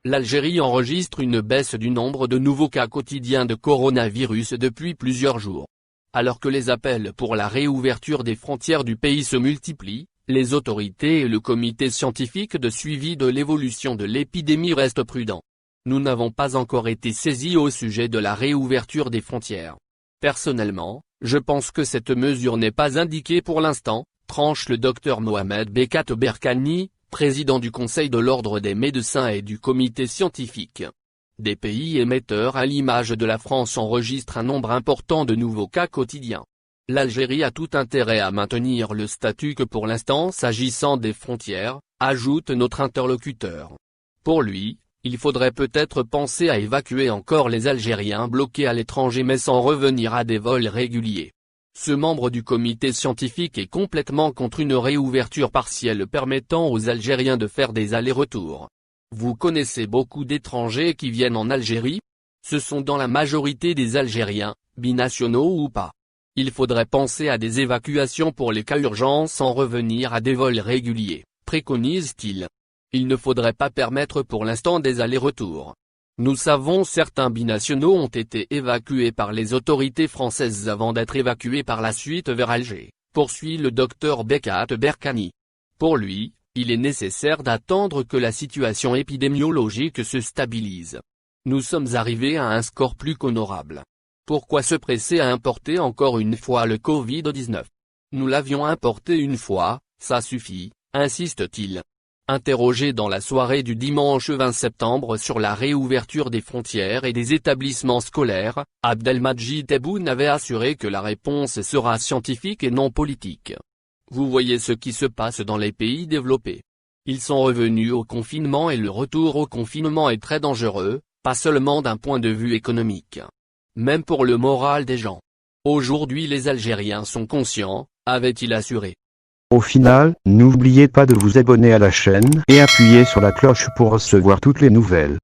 L'Algérie enregistre une baisse du nombre de nouveaux cas quotidiens de coronavirus depuis plusieurs jours. Alors que les appels pour la réouverture des frontières du pays se multiplient, les autorités et le comité scientifique de suivi de l'évolution de l'épidémie restent prudents. Nous n'avons pas encore été saisis au sujet de la réouverture des frontières. Personnellement, je pense que cette mesure n'est pas indiquée pour l'instant, tranche le docteur Mohamed Bekat Berkani, président du Conseil de l'Ordre des médecins et du comité scientifique. Des pays émetteurs à l'image de la France enregistrent un nombre important de nouveaux cas quotidiens. L'Algérie a tout intérêt à maintenir le statut quo pour l'instant s'agissant des frontières, ajoute notre interlocuteur. Pour lui, il faudrait peut-être penser à évacuer encore les Algériens bloqués à l'étranger mais sans revenir à des vols réguliers. Ce membre du comité scientifique est complètement contre une réouverture partielle permettant aux Algériens de faire des allers-retours. Vous connaissez beaucoup d'étrangers qui viennent en Algérie? Ce sont dans la majorité des Algériens, binationaux ou pas. Il faudrait penser à des évacuations pour les cas urgents sans revenir à des vols réguliers, préconise-t-il. Il ne faudrait pas permettre pour l'instant des allers-retours. Nous savons certains binationaux ont été évacués par les autorités françaises avant d'être évacués par la suite vers Alger, poursuit le docteur Bekat Berkani. Pour lui, il est nécessaire d'attendre que la situation épidémiologique se stabilise. Nous sommes arrivés à un score plus qu'honorable. Pourquoi se presser à importer encore une fois le Covid-19? Nous l'avions importé une fois, ça suffit, insiste-t-il. Interrogé dans la soirée du dimanche 20 septembre sur la réouverture des frontières et des établissements scolaires, Abdelmadjid Tebboune avait assuré que la réponse sera scientifique et non politique. Vous voyez ce qui se passe dans les pays développés. Ils sont revenus au confinement et le retour au confinement est très dangereux, pas seulement d'un point de vue économique. Même pour le moral des gens. Aujourd'hui les Algériens sont conscients, avait-il assuré. Au final, n'oubliez pas de vous abonner à la chaîne et appuyer sur la cloche pour recevoir toutes les nouvelles.